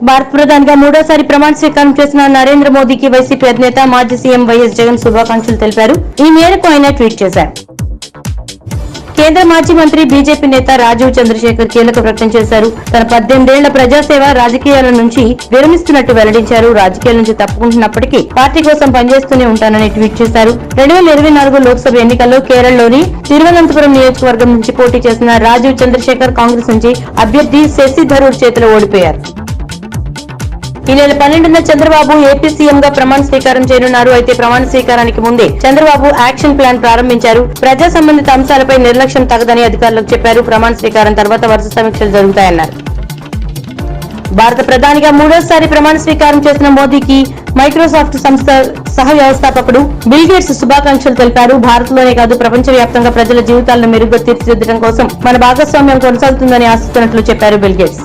భారత ప్రధానిగా మూడోసారి ప్రమాణ స్వీకారం చేసిన నరేంద్ర మోదీకి వైసీపీ అధినేత మాజీ సీఎం వైఎస్ జగన్ శుభాకాంక్షలు తెలిపారు. ఈ మేరకు ఆయన ట్వీట్ చేశారు. కేంద్ర మాజీ మంత్రి బీజేపీ నేత రాజీవ్ చంద్రశేఖర్ కీలక ప్రకటన చేశారు. తన 18 ఏళ్ల ప్రజాసేవ రాజకీయాల నుంచి విరమిస్తున్నట్టు వెల్లడించారు. రాజకీయాల నుంచి తప్పుకుంటున్నప్పటికీ పార్టీ కోసం పనిచేస్తూనే ఉంటానని ట్వీట్ చేశారు. 2024 లోక్సభ ఎన్నికల్లో కేరళలోని తిరువనంతపురం నియోజకవర్గం నుంచి పోటీ చేసిన రాజీవ్ చంద్రశేఖర్ కాంగ్రెస్ నుంచి అభ్యర్థి శశి థరూర్ చేతిలో ఓడిపోయారు. ఈ నెల 12న చంద్రబాబు ఏపీ సీఎం గా ప్రమాణ స్వీకారం చేయనున్నారు. అయితే ప్రమాణ స్వీకారానికి ముందే చంద్రబాబు యాక్షన్ ప్లాన్ ప్రారంభించారు. ప్రజా సంబంధిత అంశాలపై నిర్లక్ష్యం తగదని అధికారులకు చెప్పారు. ప్రమాణ స్వీకారం తర్వాత వరుస సమీక్షలు జరుగుతాయన్నారు. భారత ప్రధానిగా మూడోసారి ప్రమాణ స్వీకారం చేసిన మోదీకి మైక్రోసాఫ్ట్ సంస్థ సహ వ్యవస్థాపకుడు బిల్ గేట్స్ శుభాకాంక్షలు తెలిపారు. భారత్ లోనే కాదు ప్రపంచవ్యాప్తంగా ప్రజల జీవితాలను మెరుగ్గా తీర్చిదిద్దడం కోసం మన భాగస్వామ్యం కొనసాగుతుందని ఆశిస్తున్నట్లు చెప్పారు బిల్ గేట్స్.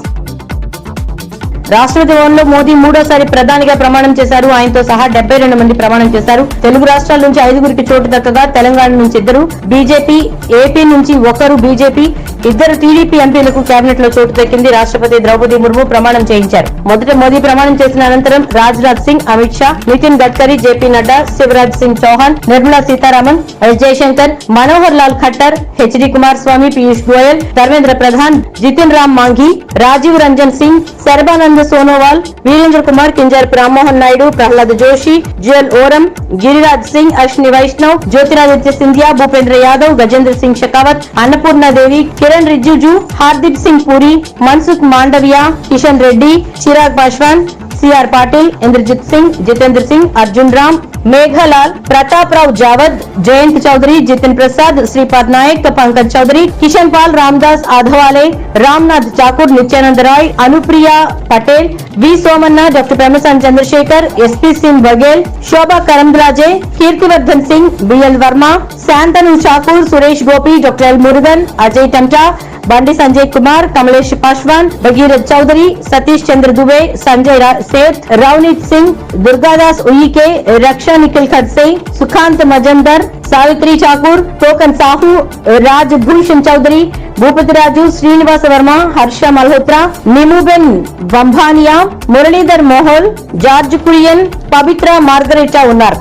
రాష్ట్రపతి భవన్లో మోదీ మూడోసారి ప్రధానిగా ప్రమాణం చేశారు. ఆయనతో సహా 72 మంది ప్రమాణం చేశారు. తెలుగు రాష్ట్రాల నుంచి 5గురికి చోటు దక్కగా తెలంగాణ నుంచి 2, బీజేపీ, ఏపీ నుంచి 1 బీజేపీ, 2 టీడీపీ ఎంపీలకు కేబినెట్ లో చోటు దక్కింది. రాష్ట్రపతి ద్రౌపది ముర్ము ప్రమాణం చేయించారు. మొదట మోదీ ప్రమాణం చేసిన అనంతరం Rajnath Singh, Amit Shah, Nitin Gadkari, JP Nadda, Shivraj Singh Chouhan, Nirmala Sitharaman, S Jaishankar, Manohar Lal Khattar, HD Kumaraswamy, Piyush Goyal, Dharmendra Pradhan, Jitan Ram Manjhi, Rajiv Ranjan Singh, Sarbananda Sonowal, Virendra Kumar, Kinjarapu Rammohan Naidu, Pralhad Joshi, Jual Oram, Giriraj Singh, Ashwini Vaishnaw, Jyotiraditya Scindia, Bhupender Yadav, Gajendra Singh Shekhawat, Annapurna Devi, Kiren Rijiju, Hardeep Singh Puri, Mansukh Mandaviya, Kishan Reddy, Chirag Paswan, CR Patil, Indrajit Singh, Jitendra Singh, Arjun Ram, Meghwal, Pratap Rao Jadhav, Jayant Chaudhary, Jitin Prasada, Shripad Naik, Pankaj Chaudhary, Krishan Pal, Ramdas Athawale, Ramnath Thakur, Nityanand Rai, Anupriya Patel, V Somanna, doctor Pemmasani Chandrasekhar, SP Singh Baghel, Shobha Karandlaje, Kirtivardhan Singh, BL Verma, Shantanu Thakur, Suresh Gopi, doctor L Murugan, Ajay Tamta, Bandi Sanjay Kumar, Kamlesh Paswan, Bhagirath Choudhary, Satish Chandra Dubey, Sanjay Seth, Ravneet Singh, Durgadas Uikey, Raksha Nikhil Khadse, సుఖాంత్ మజందర్, Savitri Thakur, token Sahu, Raj Bhushan Chowdary, Bhupathiraju, Srinivasa Varma, Harsha Malhotra, Nimuben బంభానియా, Muralidhar Mohol, George Kurian, పవిత్ర మార్గరెటా ఉన్నారు.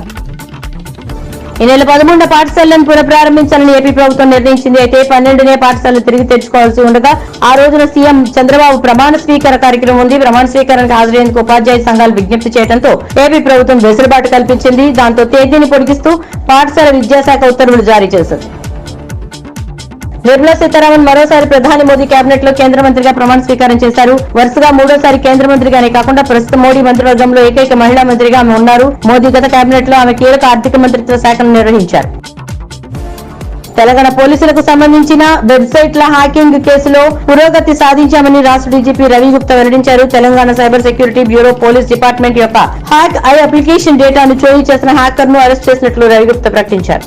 ఈ నెల 13న పాఠశాలను పునఃప్రారంభించాలని ఏపీ ప్రభుత్వం నిర్ణయించింది. అయితే 12నే పాఠశాలలు తిరిగి తెచ్చుకోవాల్సి ఉండగా ఆ రోజున సీఎం చంద్రబాబు ప్రమాణ స్వీకార కార్యక్రమం ఉంది. ప్రమాణ స్వీకారానికి హాజరయ్యేందుకు ఉపాధ్యాయ సంఘాలు విజ్ఞప్తి చేయడంతో ఏపీ ప్రభుత్వం వెసులుబాటు కల్పించింది. దాంతో తేదీని పొడిగిస్తూ పాఠశాల విద్యాశాఖ ఉత్తర్వులు జారీ చేసింది. నిర్మలా సీతారామన్ మరోసారి ప్రధాని మోదీ కేబినెట్ లో కేంద్ర మంత్రిగా ప్రమాణ స్వీకారం చేశారు. వరుసగా మూడోసారి కేంద్ర మంత్రిగానే కాకుండా ప్రస్తుతం మోడీ మంత్రివర్గంలో ఏకైక మహిళా మంత్రిగా ఆమె ఉన్నారు. మోదీ గత కేబినెట్ లో ఆమె కీలక ఆర్థిక మంత్రిత్వ శాఖను నిర్వహించారు. తెలంగాణ పోలీసులకు సంబంధించిన వెబ్సైట్ల హ్యాకింగ్ కేసులో పురోగతి సాధించామని రాష్ట్ర డీజీపీ రవి గుప్తా వెల్లడించారు. Telangana cyber security bureau police department యొక్క హ్యాక్ ఐ అప్లికేషన్ డేటాను చోరీ చేసిన హ్యాకర్ ను అరెస్ట్ చేసినట్లు రవి గుప్తా ప్రకటించారు.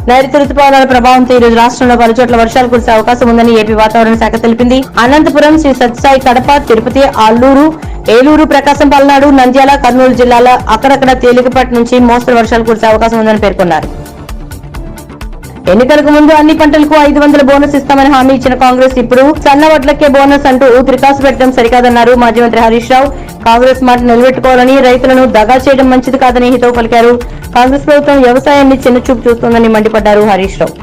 నైరుతి రుతుపవనాల ప్రభావంతో ఈ రోజు రాష్ట్రంలో పలుచోట్ల వర్షాలు కురిసే అవకాశం ఉందని ఏపీ వాతావరణ శాఖ తెలిపింది. అనంతపురం, శ్రీ సత్యసాయి, కడప, తిరుపతి, అల్లూరు, ఏలూరు, ప్రకాశం, పల్నాడు, నంద్యాల, కర్నూలు జిల్లాల అక్కడక్కడ తేలికపాటి నుంచి మోస్తరు వర్షాలు కురిసే అవకాశం ఉందని పేర్కొన్నారు. ఎన్నికలకు ముందు అన్ని పంటలకు 500 బోనస్ ఇస్తామని హామీ ఇచ్చిన కాంగ్రెస్ ఇప్పుడు సన్న వడ్లకే బోనస్ అంటూ త్రికాసు పెట్టడం సరికాదన్నారు. మాజీ మంత్రి హరీష్ రావు కాంగ్రెస్ మాట నిలబెట్టుకోవాలని, రైతులను దగా చేయడం మంచిది కాదని హితవు పలికారు. కాంగ్రెస్ ప్రభుత్వం వ్యవసాయాన్ని చిన్నచూపు చూస్తోందని మండిపడ్డారు హరీష్ రావు.